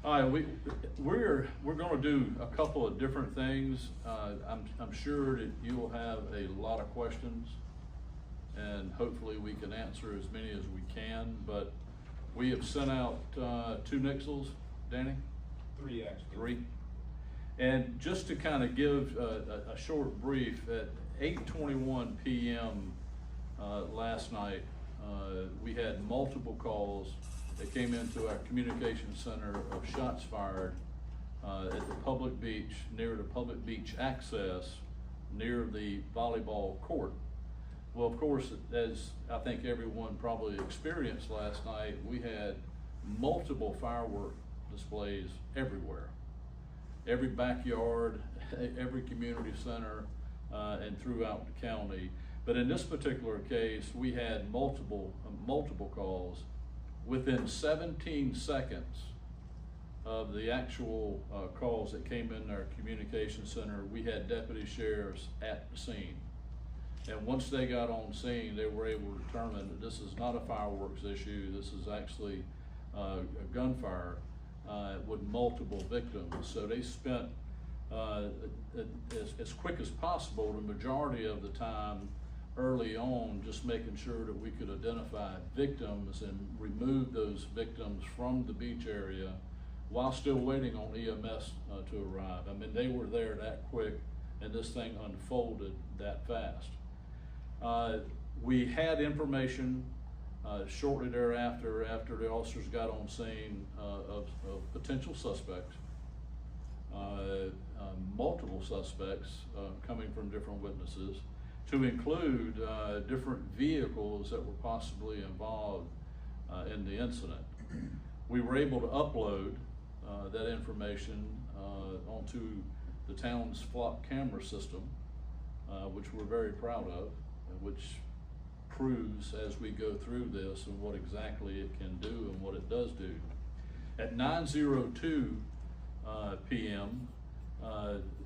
All right, we're going to do a couple of different things. I'm sure that you will have a lot of questions, and hopefully we can answer as many as we can. But we have sent out 2 nixles, Danny? 3 actually. 3. And just to kind of give a short brief, at 8:21 p.m. Last night, we had multiple calls that came into our communication center of shots fired at the public beach, near the public beach access, near the volleyball court. Well, of course, as I think everyone probably experienced last night, we had multiple firework displays everywhere. Every backyard, every community center, and throughout the county. But in this particular case, we had multiple calls. Within 17 seconds of the actual calls that came in our communication center, we had deputy sheriffs at the scene. And once they got on scene, they were able to determine that this is not a fireworks issue. This is actually a gunfire with multiple victims. So they spent, as quick as possible, the majority of the time early on, just making sure that we could identify victims and remove those victims from the beach area while still waiting on EMS to arrive. I mean, they were there that quick, and this thing unfolded that fast. We had information shortly thereafter, after the officers got on scene, of potential suspects, multiple suspects coming from different witnesses, to include different vehicles that were possibly involved in the incident. We were able to upload that information onto the town's flock camera system, which we're very proud of, and which proves as we go through this and what exactly it can do and what it does do. At 9:02 p.m.,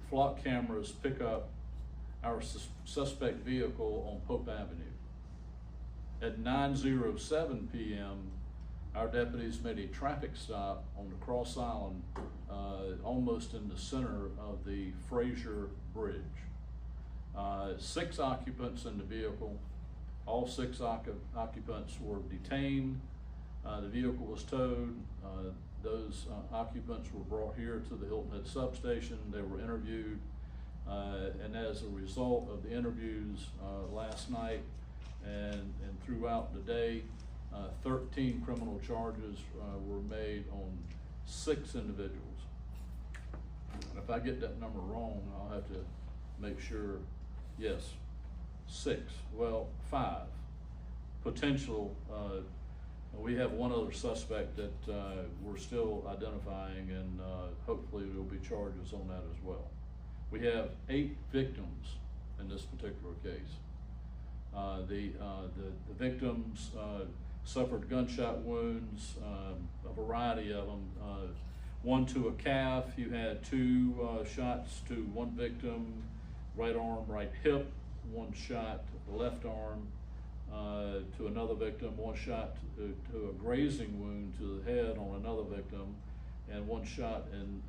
flock cameras pick up our suspect vehicle on Pope Avenue. At 9:07 p.m., our deputies made a traffic stop on the Cross Island, almost in the center of the Fraser Bridge. 6 occupants in the vehicle. All 6 occupants were detained. The vehicle was towed. Those occupants were brought here to the Hilton Head substation. They were interviewed. And as a result of the interviews last night and throughout the day, 13 criminal charges were made on 6 individuals. And if I get that number wrong, I'll have to make sure. Yes, 6. Well, 5 potential. We have one other suspect that we're still identifying, and hopefully there will be charges on that as well. We have 8 victims in this particular case. The victims suffered gunshot wounds, a variety of them. One to a calf. You had 2 shots to one victim, right arm, right hip. 1 shot left arm to another victim. 1 shot to a grazing wound to the head on another victim, and 1 shot in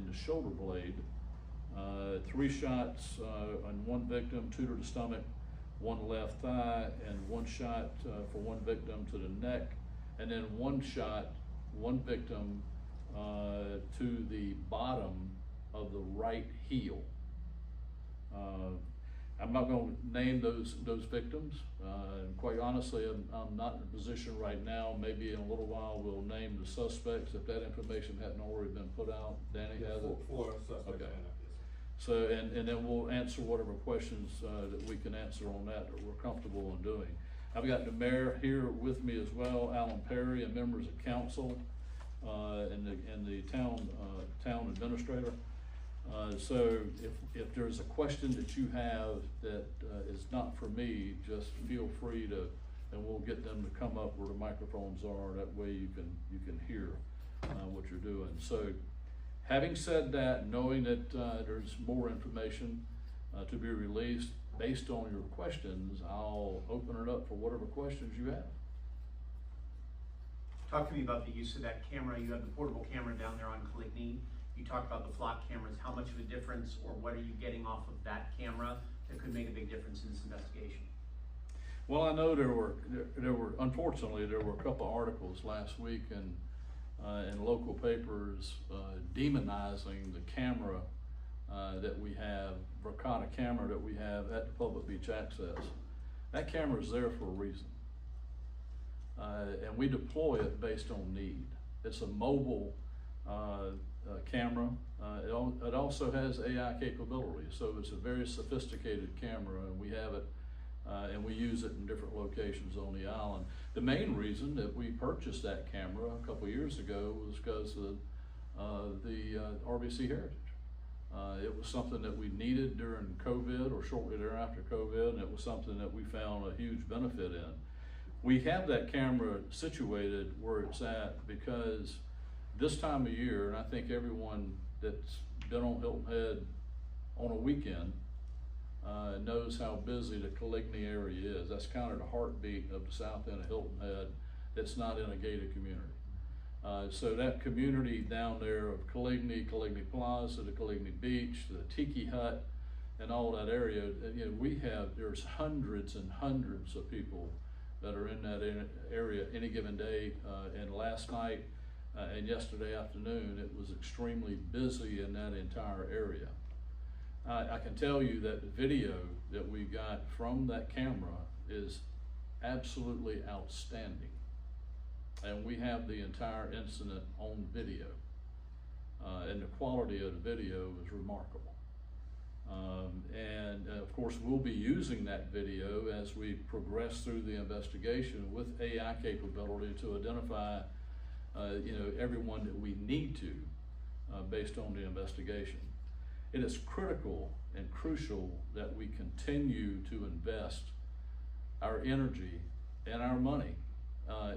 the shoulder blade. 3 shots on 1 victim, 2 to the stomach, 1 left thigh, and 1 shot for 1 victim to the neck, and then 1 shot, 1 victim to the bottom of the right heel. I'm not going to name those victims. Quite honestly, I'm not in a position right now. Maybe in a little while we'll name the suspects if that information hadn't already been put out. Danny has it? 4 suspects. Okay. So, and then we'll answer whatever questions that we can answer on that we're comfortable in doing. I've got the mayor here with me as well, Alan Perry, and members of council, and the town administrator. So if there's a question that you have that is not for me, just feel free to, and we'll get them to come up where the microphones are. That way you can hear what you're doing. So, having said that, knowing that there's more information to be released based on your questions, I'll open it up for whatever questions you have. Talk to me about the use of that camera. You have the portable camera down there on Coligny. You talked about the flock cameras. How much of a difference, or what are you getting off of that camera that could make a big difference in this investigation? Well, I know there were unfortunately there were a couple of articles last week in local papers demonizing the camera that we have, Verkada camera that we have at the public beach access. That camera is there for a reason. And we deploy it based on need. It's a mobile camera. It also has AI capabilities, so it's a very sophisticated camera, and we have it, and we use it in different locations on the island. The main reason that we purchased that camera a couple of years ago was because of the RBC Heritage. It was something that we needed during COVID or shortly thereafter COVID, and it was something that we found a huge benefit in. We have that camera situated where it's at because this time of year, and I think everyone that's been on Hilton Head on a weekend knows how busy the Coligny area is. That's kind of the heartbeat of the south end of Hilton Head that's not in a gated community. So that community down there of Coligny, Coligny Plaza, the Coligny Beach, the Tiki Hut, and all that area, you know, there's hundreds and hundreds of people that are in that area any given day. And last night and yesterday afternoon, it was extremely busy in that entire area. I can tell you that the video that we got from that camera is absolutely outstanding. And we have the entire incident on video. And the quality of the video is remarkable. And of course, we'll be using that video as we progress through the investigation with AI capability to identify you know, everyone that we need to based on the investigation. It is critical and crucial that we continue to invest our energy and our money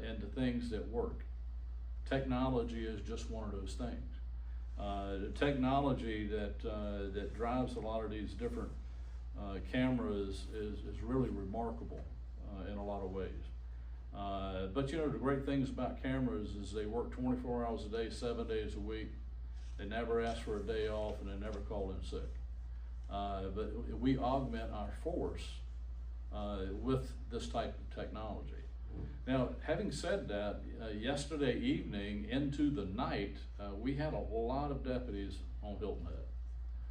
into things that work. Technology is just one of those things. The technology that drives a lot of these different cameras is really remarkable in a lot of ways. But you know, the great things about cameras is they work 24 hours a day, 7 days a week. They never ask for a day off, and they never call in sick. But we augment our force with this type of technology. Now, having said that, yesterday evening into the night, we had a lot of deputies on Hilton Head.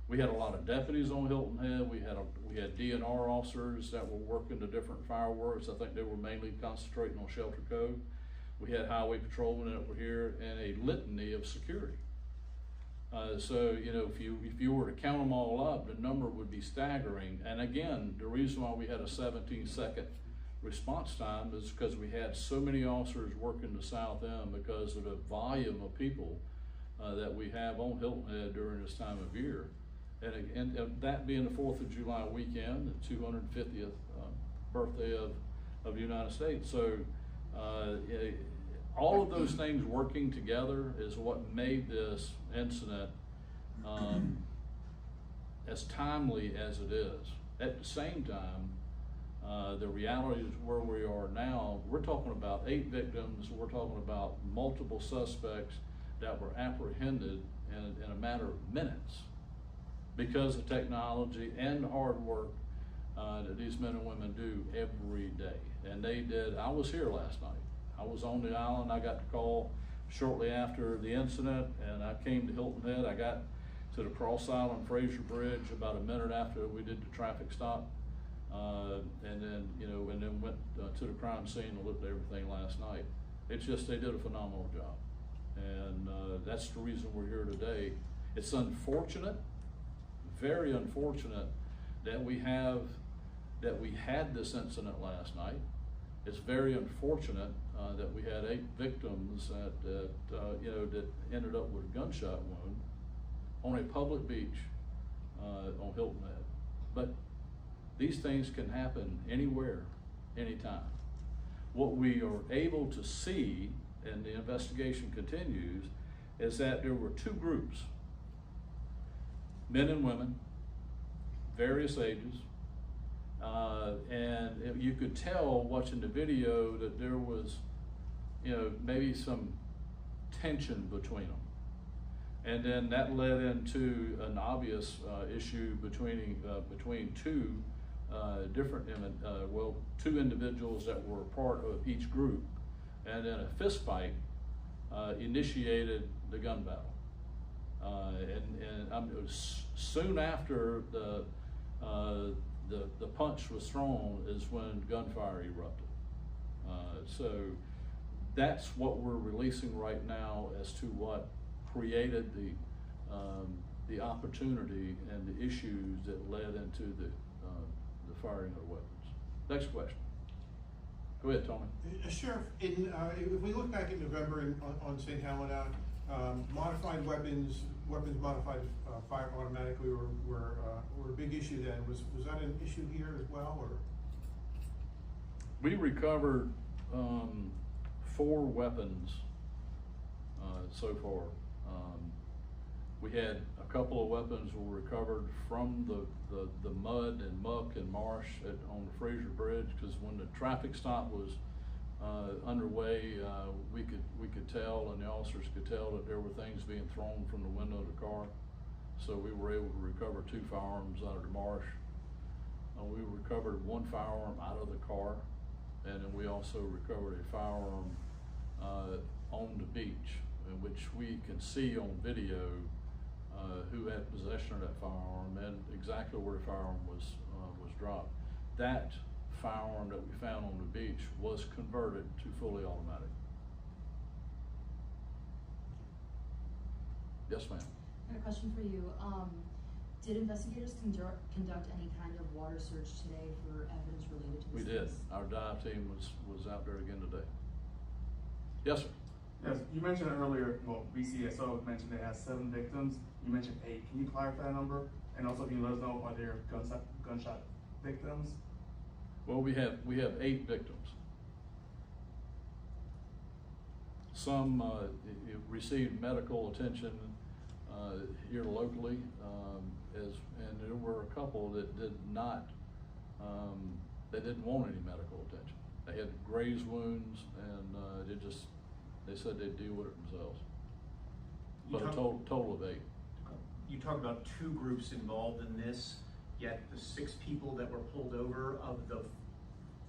We had a lot of deputies on Hilton Head. We had DNR officers that were working the different fireworks. I think they were mainly concentrating on Shelter Cove. We had highway patrolmen that were here, and a litany of security. So you know, if you were to count them all up, the number would be staggering. And again, the reason why we had a 17-second response time is because we had so many officers working the south end because of the volume of people that we have on Hilton Head during this time of year. And that being the 4th of July weekend, the 250th birthday of the United States. So all of those things working together is what made this incident as timely as it is. At the same time, the reality is where we are now, we're talking about 8 victims, we're talking about multiple suspects that were apprehended in a matter of minutes because of technology and the hard work that these men and women do every day. And they did. I was here last night. I was on the island. I got the call shortly after the incident, and I came to Hilton Head. I got to the Cross Island Fraser Bridge about a minute after we did the traffic stop. And then went to the crime scene and looked at everything last night. It's just, they did a phenomenal job. And that's the reason we're here today. It's unfortunate, very unfortunate that we had this incident last night. It's very unfortunate that we had 8 victims that ended up with a gunshot wound on a public beach on Hilton Head. But these things can happen anywhere, anytime. What we are able to see, and the investigation continues, is that there were 2 groups, men and women, various ages, and you could tell watching the video that there was you know, maybe some tension between them. And then that led into an obvious issue between two different, two individuals that were part of each group, and then a fist fight initiated the gun battle. It was soon after the punch was thrown is when gunfire erupted. So that's what we're releasing right now as to what created the opportunity and the issues that led into the firing of the weapons. Next question. Go ahead, Tony. Sheriff, if we look back in November on St. Helena, modified weapons modified fire automatically were a big issue then. Was that an issue here as well, or? We recovered 4 weapons so far. We had a couple of weapons were recovered from the mud and muck and marsh on the Fraser Bridge, because when the traffic stop was underway, we could tell, and the officers could tell, that there were things being thrown from the window of the car. So we were able to recover 2 firearms out of the marsh. We recovered 1 firearm out of the car, and then we also recovered a firearm on the beach, in which we can see on video who had possession of that firearm and exactly where the firearm was dropped. That firearm that we found on the beach was converted to fully automatic. Yes, ma'am. I have a question for you. Did investigators conduct any kind of water search today for evidence related to this? We did. Our dive team was out there again today. Yes, sir. Yes, you mentioned earlier, well, BCSO mentioned they had 7 victims. You mentioned 8. Can you clarify that number? And also, can you let us know, are there gunshot victims? Well, we have 8 victims. Some received medical attention here locally, and there were a couple that did not. They didn't want any medical attention. They had graze wounds, and they said they'd deal with it themselves. But a total of 8. You talk about 2 groups involved in this, yet the 6 people that were pulled over, of the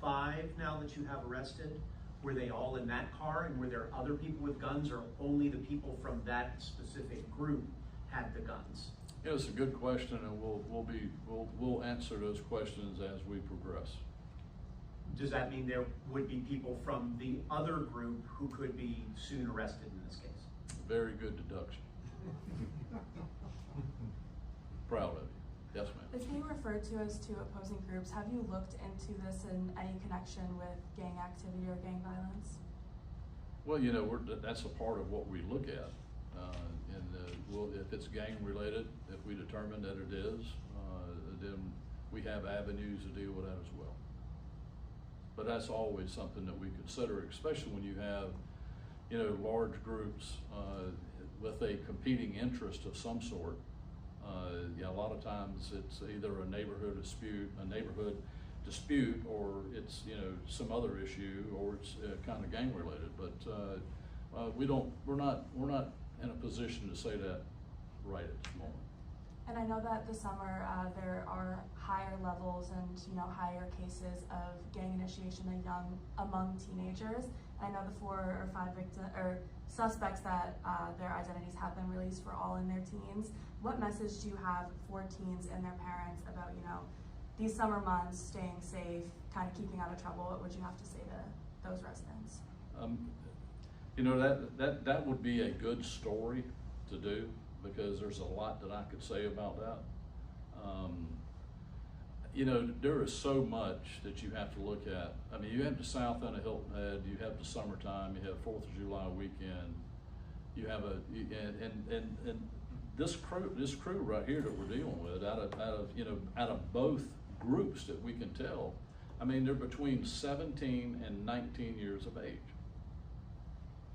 5 now that you have arrested, were they all in that car, and were there other people with guns, or only the people from that specific group had the guns? Yeah, it's a good question, and we'll answer those questions as we progress. Does that mean there would be people from the other group who could be soon arrested in this case? Very good deduction. Proud of you. Yes, ma'am. It's being referred to as 2 opposing groups. Have you looked into this in any connection with gang activity or gang violence? Well, you know, that's a part of what we look at. If it's gang related, if we determine that it is, then we have avenues to deal with that as well. But that's always something that we consider, especially when you have, you know, large groups with a competing interest of some sort. A lot of times it's either a neighborhood dispute, or it's, you know, some other issue, or it's kind of gang related. But we're not in a position to say that right at this moment. And I know that this summer there are higher levels and, you know, higher cases of gang initiation among teenagers. And I know the 4 or 5 suspects that their identities have been released were all in their teens. What message do you have for teens and their parents about, you know, these summer months, staying safe, kind of keeping out of trouble? What would you have to say to those residents? You know, that would be a good story to do, because there's a lot that I could say about that. You know, there is so much that you have to look at. I mean, you have the south end of Hilton Head, you have the summertime, you have 4th of July weekend, you have and this crew right here that we're dealing with, out of both groups that we can tell, I mean, they're between 17 and 19 years of age.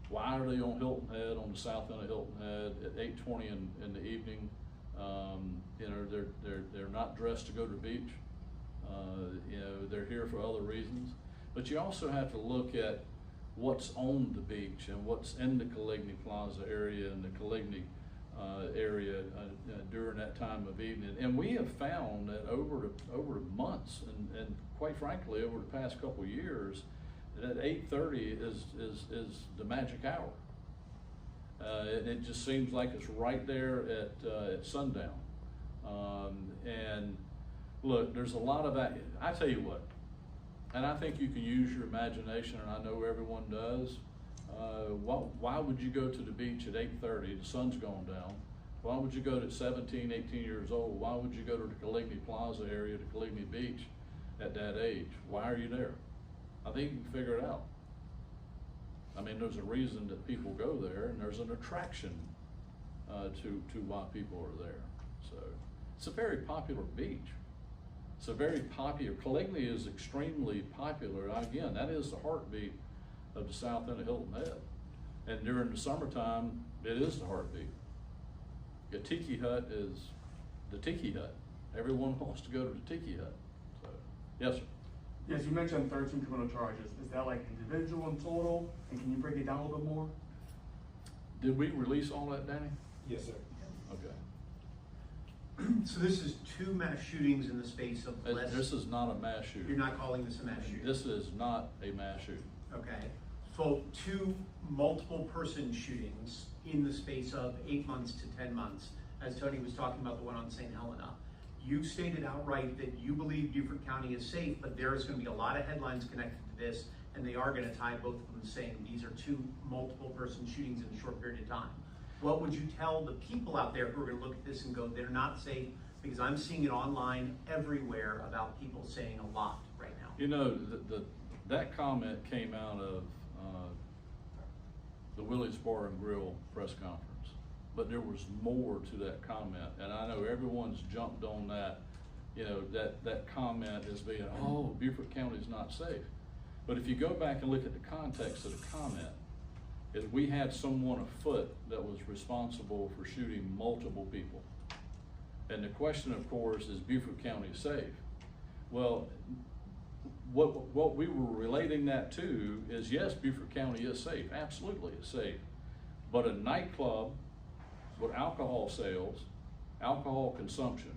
Why are they on Hilton Head, on the south end of Hilton Head at 8:20 in the evening? You know, they're not dressed to go to the beach. You know, they're here for other reasons. But you also have to look at what's on the beach and what's in the Coligny Plaza area and the Coligny area during that time of evening. And we have found that over months and quite frankly over the past couple of years, that 8:30 is the magic hour. And it just seems like it's right there at sundown. And look, there's a lot of that. I tell you what, and I think you can use your imagination, and I know everyone does. Why would you go to the beach at 8:30? The sun's gone down. Why would you go to 17, 18 years old? Why would you go to the Coligny Plaza area, to Coligny Beach at that age? Why are you there? I think you can figure it out. I mean, there's a reason that people go there, and there's an attraction to why people are there. So it's a very popular beach. It's a very popular, Coligny is extremely popular. Again, that is the heartbeat of the south end of Hilton Head. And during the summertime, it is the heartbeat. The Tiki Hut is the Tiki Hut. Everyone wants to go to the Tiki Hut. So, yes, sir. Yes, you mentioned 13 criminal charges. Is that like individual and total? And can you break it down a little bit more? Did we release all that, Danny? Yes, sir. Okay. So this is 2 mass shootings in the space of less. This is not a mass shooting. You're not calling this a mass shooting? This is not a mass shooting. Okay. So 2 multiple person shootings in the space of 8 months to 10 months, as Tony was talking about the one on St. Helena. You stated outright that you believe Beaufort County is safe, but there is going to be a lot of headlines connected to this, and they are going to tie both of them saying these are 2 multiple person shootings in a short period of time. What would you tell the people out there who are going to look at this and go, they're not safe? Because I'm seeing it online everywhere about people saying a lot right now. You know, that comment came out of the Willie's Bar and Grill press conference, but there was more to that comment, and I know everyone's jumped on that. You know, that comment as being, oh, Beaufort County is not safe. But if you go back and look at the context of the comment, is we had someone afoot that was responsible for shooting multiple people. And the question, of course, is Beaufort County safe? Well, what we were relating that to is, yes, Beaufort County is safe, absolutely it's safe. But a nightclub with alcohol sales, alcohol consumption,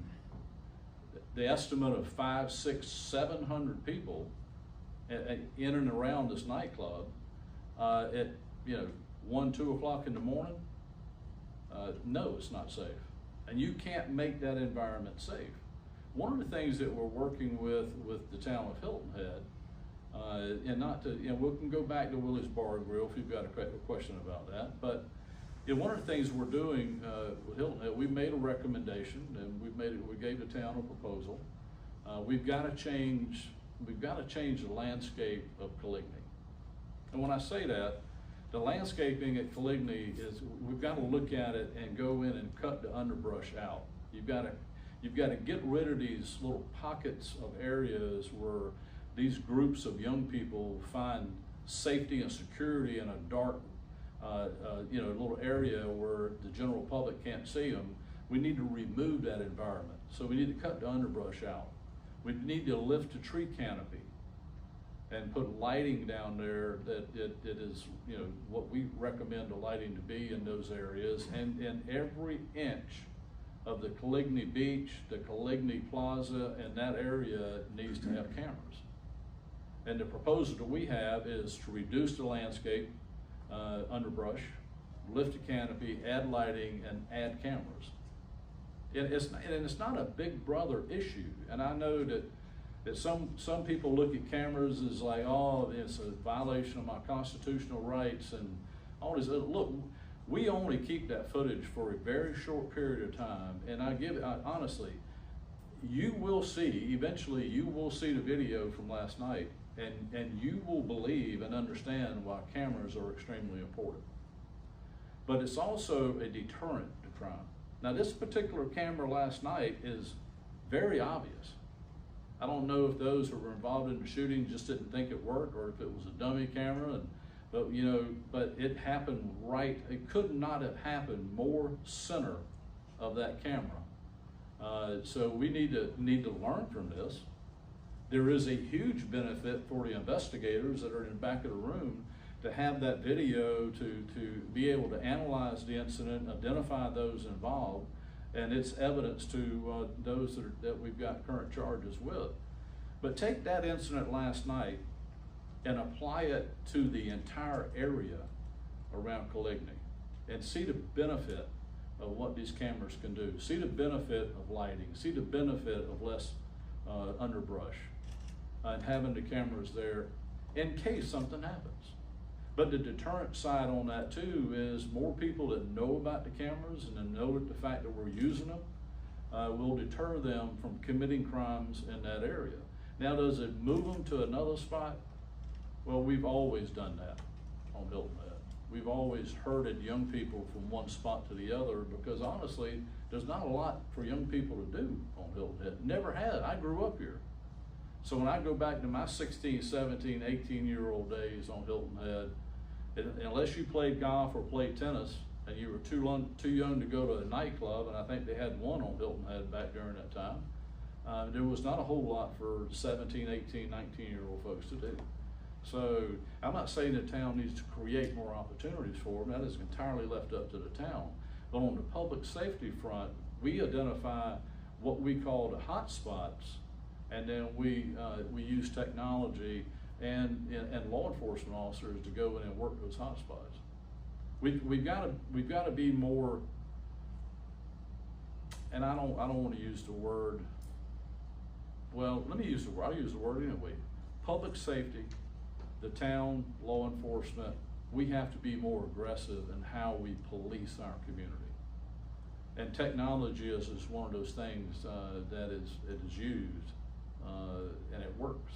the estimate of 500, 600, 700 people in and around this nightclub at 1, 2 o'clock in the morning, no, it's not safe. And you can't make that environment safe. One of the things that we're working with the town of Hilton Head, and not to, we can go back to Willie's Bar and Grill if you've got a question about that, but one of the things we're doing with Hilton Head, we made a recommendation, and we gave the town a proposal. We've got to change the landscape of Coligny. And when I say that, the landscaping at Coligny is, we've got to look at it and go in and cut the underbrush out. You've got to get rid of these little pockets of areas where these groups of young people find safety and security in a dark, little area where the general public can't see them. We need to remove that environment. So we need to cut the underbrush out. We need to lift the tree canopy and put lighting down there that is, what we recommend the lighting to be in those areas. And in every inch of the Coligny Beach, the Coligny Plaza, and that area needs to have cameras. And the proposal that we have is to reduce the landscape underbrush, lift the canopy, add lighting, and add cameras. And it's not a big brother issue. And I know that some people look at cameras as like, oh, it's a violation of my constitutional rights and all this. Look, we only keep that footage for a very short period of time. And honestly, you will see, eventually you will see the video from last night, and you will believe and understand why cameras are extremely important. But it's also a deterrent to crime. Now, this particular camera last night is very obvious. I don't know if those who were involved in the shooting just didn't think it worked, or if it was a dummy camera. But it happened right. It could not have happened more center of that camera. So we need to learn from this. There is a huge benefit for the investigators that are in the back of the room to have that video to be able to analyze the incident, identify those involved, and it's evidence to those that we've got current charges with. But take that incident last night and apply it to the entire area around Coligny and see the benefit of what these cameras can do. See the benefit of lighting, see the benefit of less underbrush, and having the cameras there in case something happens. But the deterrent side on that too is more people that know about the cameras and then know the fact that we're using them will deter them from committing crimes in that area. Now, does it move them to another spot? Well, we've always done that on Hilton Head. We've always herded young people from one spot to the other because honestly, there's not a lot for young people to do on Hilton Head. Never had. I grew up here. So when I go back to my 16, 17, 18-year-old days on Hilton Head, unless you played golf or played tennis and you were too young to go to a nightclub, and I think they had one on Hilton Head back during that time, there was not a whole lot for 17, 18, 19-year-old folks to do. So I'm not saying the town needs to create more opportunities for them. That is entirely left up to the town. But on the public safety front, we identify what we call the hot spots, and then we use technology and law enforcement officers to go in and work those hot spots. We've got to be more, and I don't want to use the word. Well, let me use the word. I'll use the word anyway. Public safety, the town, law enforcement. We have to be more aggressive in how we police our community. And technology is one of those things that is used and it works.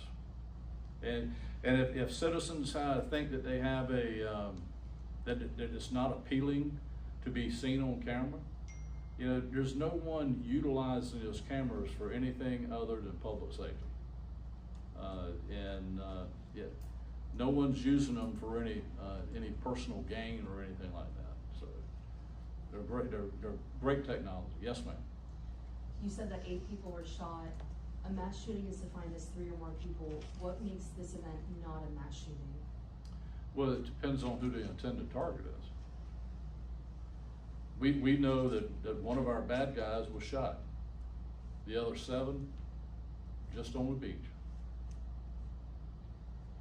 And if citizens think that they have that it's not appealing to be seen on camera, you know, there's no one utilizing those cameras for anything other than public safety. Yeah, no one's using them for any personal gain or anything like that. So they're great. They're great technology. Yes, ma'am. You said that 8 people were shot. A mass shooting is defined as 3 or more people. What makes this event not a mass shooting? Well, it depends on who the intended target is. We know that one of our bad guys was shot. The other 7 just on the beach.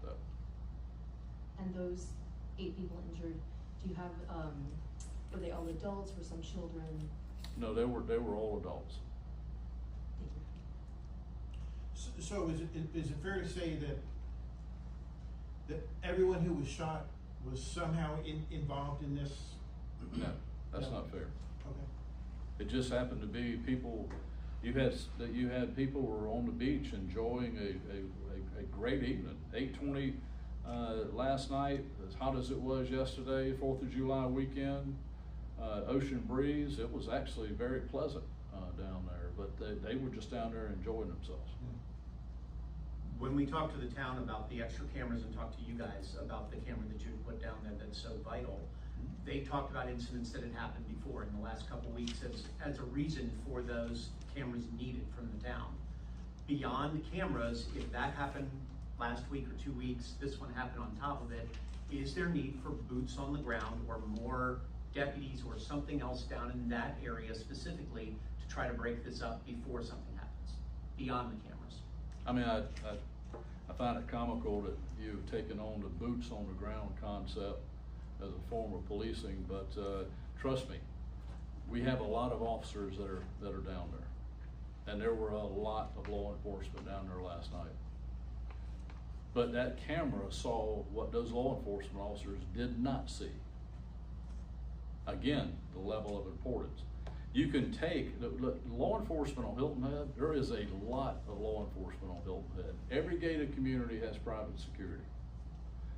So. And those 8 people injured, do you have, were they all adults, were some children? No, they were all adults. Thank you. So is it fair to say that everyone who was shot was somehow involved in this? No, that's No. not fair. Okay. It just happened to be people. You had people who were on the beach enjoying a great evening. 8:20 last night, as hot as it was yesterday, 4th of July weekend, ocean breeze. It was actually very pleasant down there, but they were just down there enjoying themselves. When we talked to the town about the extra cameras and talked to you guys about the camera that you put down there that's so vital, they talked about incidents that had happened before in the last couple of weeks as a reason for those cameras needed from the town. Beyond cameras, if that happened last week or 2 weeks, this one happened on top of it, is there need for boots on the ground or more deputies or something else down in that area specifically to try to break this up before something happens, beyond the cameras? I mean, I find it comical that you've taken on the boots on the ground concept as a form of policing, but trust me, we have a lot of officers that are down there, and there were a lot of law enforcement down there last night. But that camera saw what those law enforcement officers did not see. Again, the level of importance. You can take law enforcement on Hilton Head. There is a lot of law enforcement on Hilton Head. Every gated community has private security.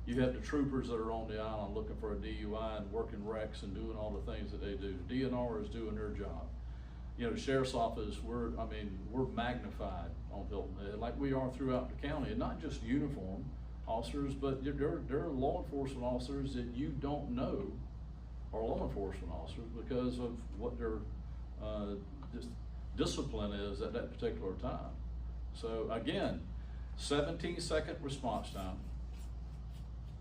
You have the troopers that are on the island looking for a DUI and working wrecks and doing all the things that they do. DNR is doing their job. You know, the sheriff's office, we're magnified on Hilton Head like we are throughout the county, and not just uniform officers, but there are law enforcement officers that you don't know are law enforcement officers because of what their discipline is at that particular time. So again, 17-second response time.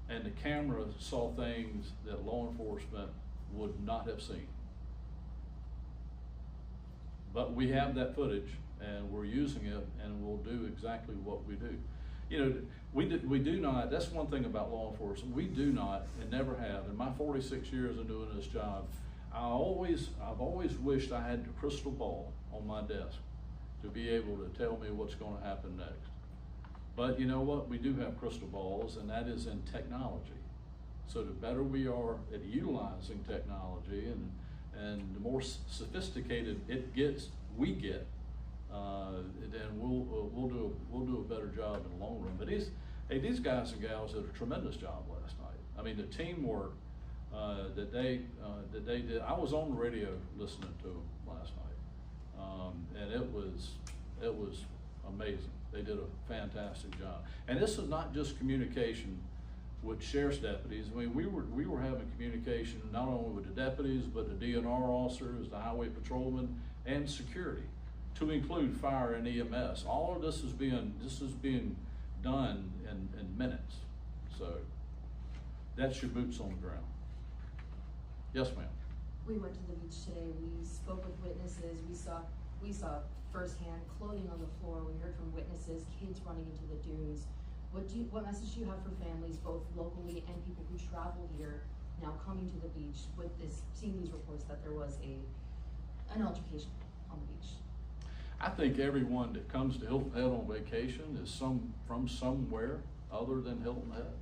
and the camera saw things that law enforcement would not have seen. But we have that footage, and we're using it, and we'll do exactly what we do. You know, we do not, that's one thing about law enforcement, we do not, and never have, in my 46 years of doing this job, I've always wished I had the crystal ball on my desk to be able to tell me what's gonna happen next. But you know what, we do have crystal balls, and that is in technology. So the better we are at utilizing technology, and the more sophisticated we get, then we'll do a better job in the long run. But these guys and gals did a tremendous job last night. I mean, the teamwork that they did. I was on the radio listening to them last night, and it was amazing. They did a fantastic job. And this is not just communication with sheriff's deputies. I mean, we were having communication not only with the deputies, but the DNR officers, the highway patrolmen, and security, to include fire and EMS. All of this is being done in minutes. So that's your boots on the ground. Yes, ma'am. We went to the beach today, we spoke with witnesses, we saw firsthand clothing on the floor, we heard from witnesses, kids running into the dunes. What message do you have for families, both locally and people who travel here, now coming to the beach with seeing these reports that there was an altercation on the beach? I think everyone that comes to Hilton Head on vacation is from somewhere other than Hilton Head.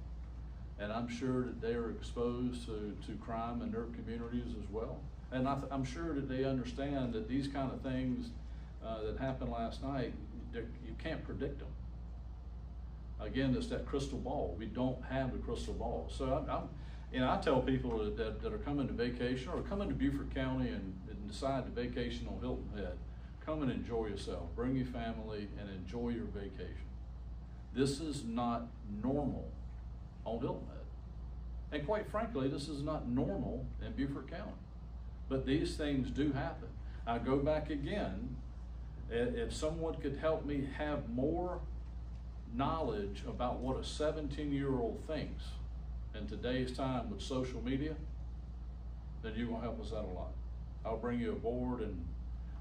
And I'm sure that they are exposed to crime in their communities as well. And I'm sure that they understand that these kind of things that happened last night, you can't predict them. Again, it's that crystal ball. We don't have the crystal ball. So I tell people that are coming to vacation or coming to Beaufort County and decide to vacation on Hilton Head, come and enjoy yourself. Bring your family and enjoy your vacation. This is not normal on Hilton Head. And quite frankly, this is not normal in Beaufort County. But these things do happen. I go back again, if someone could help me have more knowledge about what a 17-year-old thinks in today's time with social media, then you're gonna help us out a lot. I'll bring you aboard and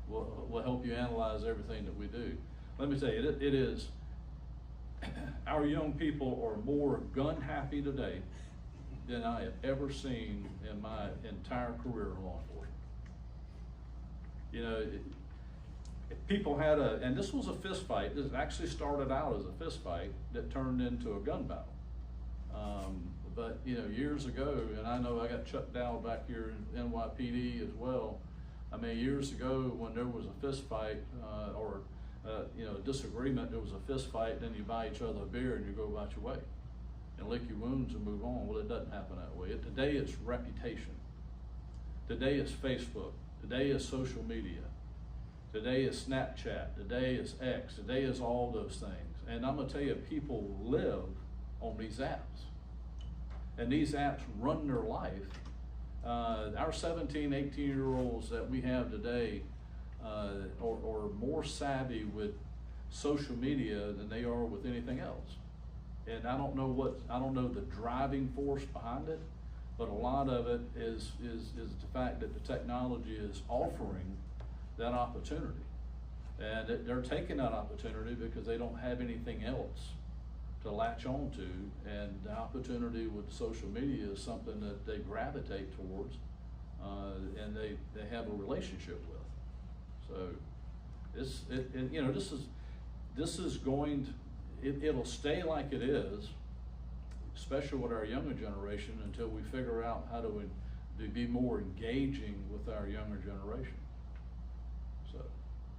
we'll help you analyze everything that we do. Let me tell you, it is, our young people are more gun happy today than I have ever seen in my entire career in law enforcement. You know, if people had and this was a fist fight. This actually started out as a fist fight that turned into a gun battle. But you know, years ago, and I know I got Chuck Dowd back here in NYPD as well. I mean, years ago when there was a fist fight or you know, disagreement, there was a fist fight, then you buy each other a beer and you go about your way and lick your wounds and move on. Well, it doesn't happen that way. Today it's reputation. Today it's Facebook. Today is social media. Today is Snapchat. Today is X. Today is all those things. And I'm gonna tell you, people live on these apps. And these apps run their life. Our 17, 18-year-olds that we have today are more savvy with social media than they are with anything else. And I don't know the driving force behind it, but a lot of it is the fact that the technology is offering that opportunity. And they're taking that opportunity because they don't have anything else to latch on to, and the opportunity with social media is something that they gravitate towards, and they have a relationship with. So you know, this is going to, it'll stay like it is, especially with our younger generation, until we figure out how to be more engaging with our younger generation. So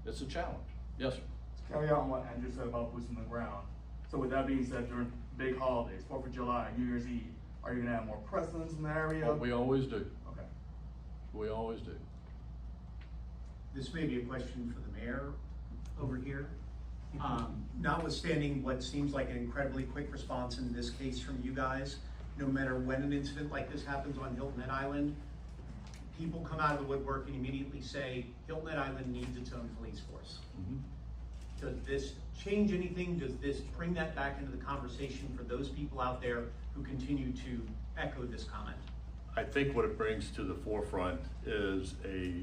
it's a challenge. Yes, sir. To carry on what Andrew said about boots on the ground. So with that being said, during big holidays, 4th of July, New Year's Eve, are you gonna have more presence in the area? Well, we always do. Okay. We always do. This may be a question for the mayor over here. Notwithstanding what seems like an incredibly quick response in this case from you guys, no matter when an incident like this happens on Hilton Head Island, people come out of the woodwork and immediately say, Hilton Head Island needs its own police force. Mm-hmm. Does this change anything? Does this bring that back into the conversation for those people out there who continue to echo this comment? I think what it brings to the forefront is a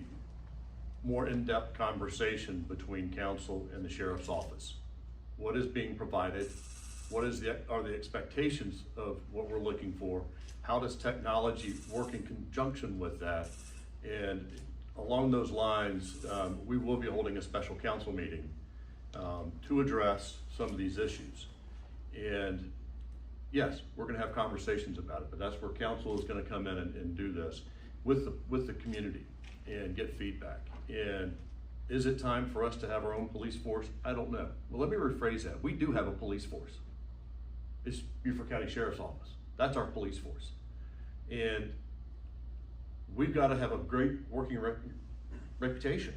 more in-depth conversation between council and the sheriff's office. What is being provided? What are the expectations of what we're looking for? How does technology work in conjunction with that? And along those lines, we will be holding a special council meeting to address some of these issues. And yes, we're gonna have conversations about it, but that's where council is gonna come in and do this with the community and get feedback. And is it time for us to have our own police force? I don't know. Well, let me rephrase that. We do have a police force. It's Beaufort County Sheriff's Office. That's our police force. And we've got to have a great working reputation.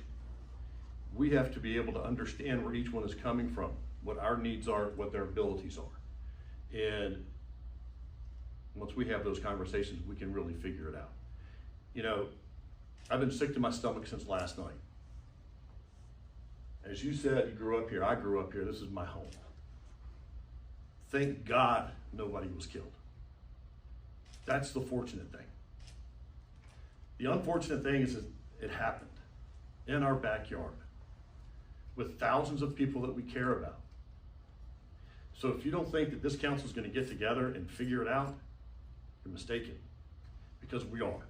We have to be able to understand where each one is coming from, what our needs are, what their abilities are. And once we have those conversations, we can really figure it out. You know, I've been sick to my stomach since last night. As you said, you grew up here, I grew up here, this is my home. Thank God nobody was killed. That's the fortunate thing. The unfortunate thing is that it happened in our backyard with thousands of people that we care about. So if you don't think that this council is going to get together and figure it out, you're mistaken, because we are.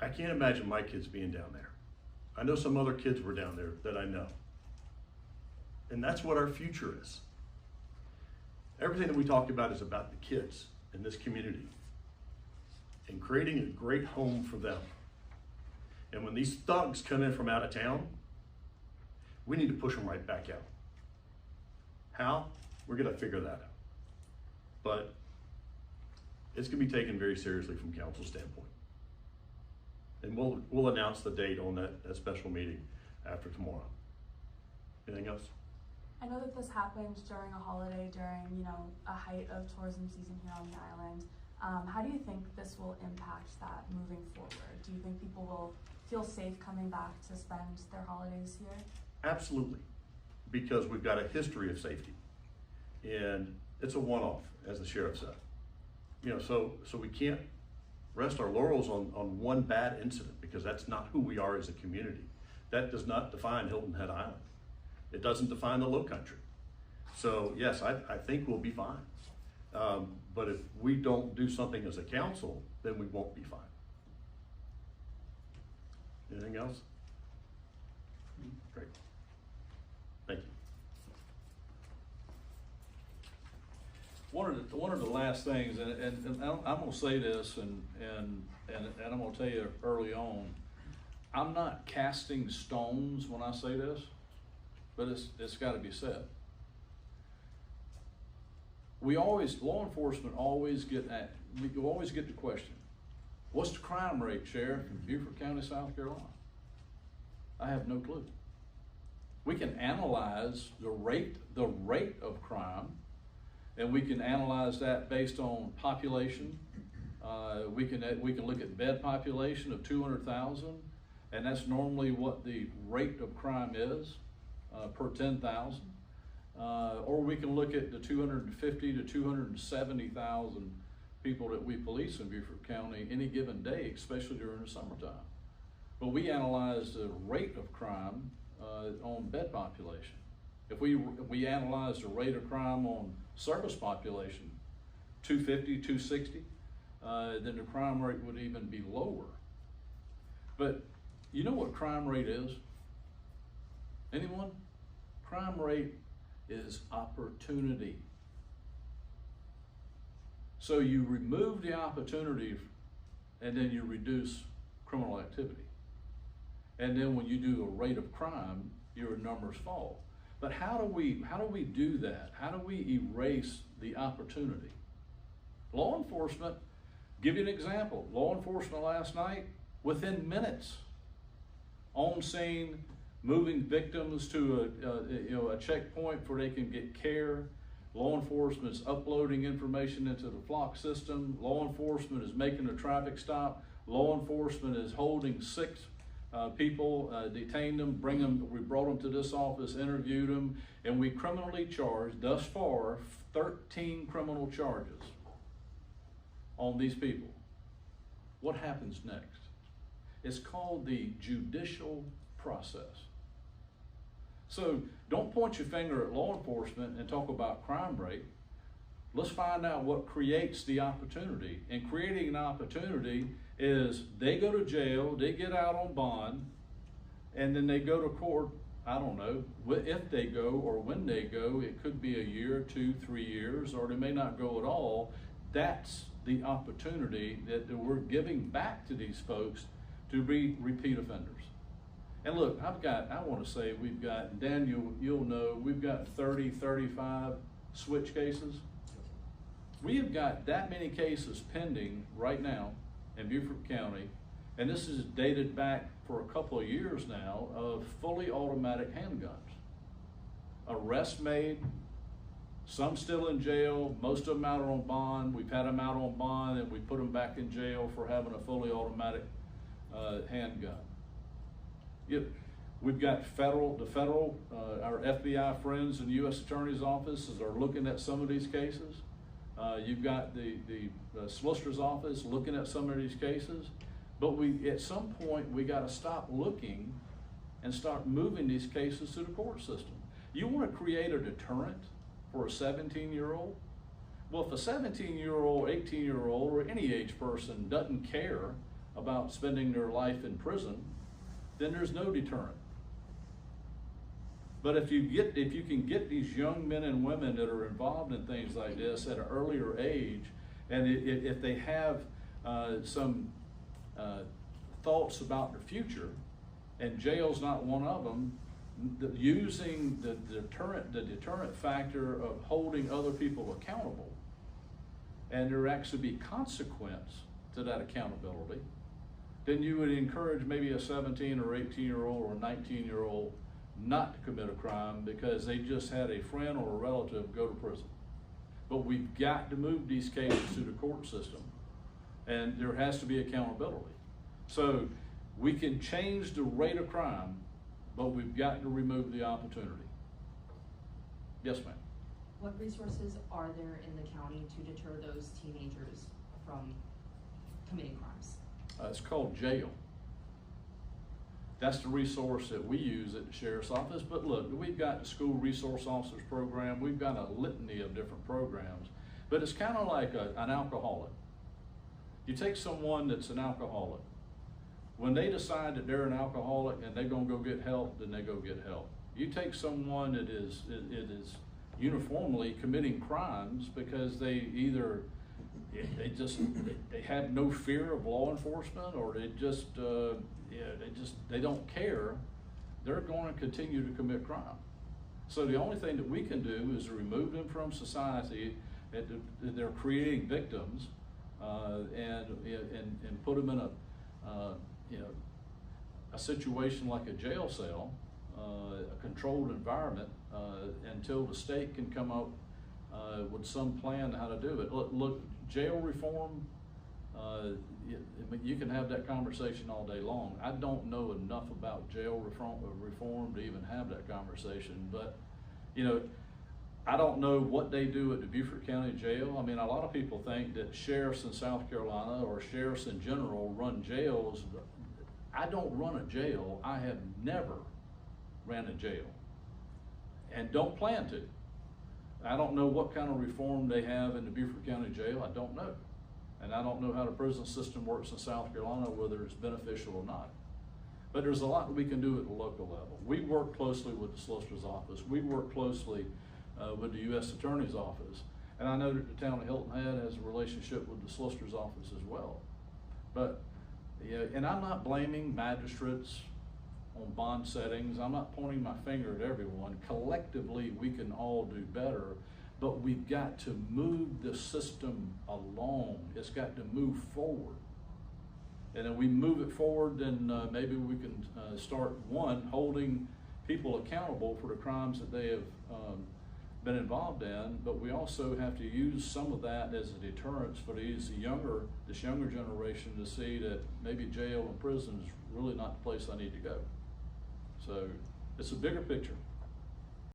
I can't imagine my kids being down there. I know some other kids were down there that I know. And that's what our future is. Everything that we talk about is about the kids in this community and creating a great home for them. And when these thugs come in from out of town, we need to push them right back out. How? We're gonna figure that out. But it's gonna be taken very seriously from council's standpoint. And we'll announce the date on that special meeting after tomorrow. Anything else? I know that this happened during a holiday, during, you know, a height of tourism season here on the island. How do you think this will impact that moving forward? Do you think people will feel safe coming back to spend their holidays here? Absolutely, because we've got a history of safety. And it's a one-off, as the sheriff said. You know, so we can't rest our laurels on one bad incident, because that's not who we are as a community. That does not define Hilton Head Island. It doesn't define the Low Country. So yes, I think we'll be fine. But if we don't do something as a council, then we won't be fine. Anything else? Great. Thank you. One of the last things, and I'm gonna say this, and I'm gonna tell you early on, I'm not casting stones when I say this, but it's got to be said. Law enforcement always get the question, what's the crime rate, Sheriff, in Beaufort County, South Carolina? I have no clue. We can analyze the rate of crime, and we can analyze that based on population. We can look at bed population of 200,000, and that's normally what the rate of crime is per 10,000. Or we can look at the 250 to 270,000 people that we police in Beaufort County any given day, especially during the summertime. But we analyze the rate of crime on bed population. If we analyze the rate of crime on service population, 250, 260, then the crime rate would even be lower. But you know what crime rate is? Anyone? Crime rate is opportunity. So you remove the opportunity and then you reduce criminal activity. And then when you do a rate of crime, your numbers fall. But how do we do that? How do we erase the opportunity? Law enforcement, give you an example. Law enforcement last night, within minutes, on scene, moving victims to a checkpoint where they can get care. Law enforcement is uploading information into the flock system. Law enforcement is making a traffic stop. Law enforcement is holding 6 people, detained them, we brought them to this office, interviewed them, and we criminally charged, thus far, 13 criminal charges on these people. What happens next? It's called the judicial process. So don't point your finger at law enforcement and talk about crime rate. Let's find out what creates the opportunity. And creating an opportunity is they go to jail, they get out on bond, and then they go to court. I don't know if they go or when they go. It could be a year, 2, 3 years, or they may not go at all. That's the opportunity that we're giving back to these folks to be repeat offenders. And look, I want to say we've got, Daniel, you'll know, we've got 30, 35 switch cases. We have got that many cases pending right now in Beaufort County, and this is dated back for a couple of years now, of fully automatic handguns. Arrests made, some still in jail, most of them out on bond. We've had them out on bond and we put them back in jail for having a fully automatic handgun. We've got our FBI friends in the U.S. Attorney's offices are looking at some of these cases. You've got the solicitor's office looking at some of these cases, but at some point we got to stop looking and start moving these cases to the court system. You want to create a deterrent for a 17-year-old? Well, if a 17-year-old, 18-year-old, or any age person doesn't care about spending their life in prison, then there's no deterrent. But if you can get these young men and women that are involved in things like this at an earlier age, and if they have some thoughts about the future, and jail's not one of them, using the deterrent factor of holding other people accountable, and there actually be consequence to that accountability, then you would encourage maybe a 17 or 18-year-old or a 19-year-old not to commit a crime because they just had a friend or a relative go to prison. But we've got to move these cases to the court system, and there has to be accountability. So we can change the rate of crime, but we've got to remove the opportunity. Yes, ma'am. What resources are there in the county to deter those teenagers from committing crimes? It's called jail. That's the resource that we use at the sheriff's office. But look, we've got the school resource officers program. We've got a litany of different programs. But it's kind of like an alcoholic. You take someone that's an alcoholic. When they decide that they're an alcoholic and they're going to go get help, then they go get help. You take someone that is uniformly committing crimes because they either they have no fear of law enforcement, or they don't care, they're going to continue to commit crime. So the only thing that we can do is remove them from society. They're creating victims, and put them in a situation like a jail cell, a controlled environment, until the state can come up with some plan how to do it. Look, jail reform, you can have that conversation all day long. I don't know enough about jail reform to even have that conversation, but I don't know what they do at the Beaufort County Jail. I mean, a lot of people think that sheriffs in South Carolina or sheriffs in general run jails. I don't run a jail. I have never ran a jail and don't plan to. I don't know what kind of reform they have in the Beaufort County Jail. I don't know. And I don't know how the prison system works in South Carolina, whether it's beneficial or not. But there's a lot that we can do at the local level. We work closely with the solicitor's office. We work closely with the U.S. Attorney's office. And I know that the town of Hilton Head has a relationship with the solicitor's office as well. But, and I'm not blaming magistrates on bond settings. I'm not pointing my finger at everyone. Collectively, we can all do better, but we've got to move the system along. It's got to move forward. And then we move it forward, then maybe we can start, one, holding people accountable for the crimes that they have been involved in, but we also have to use some of that as a deterrence for this younger generation to see that maybe jail and prison is really not the place I need to go. So it's a bigger picture.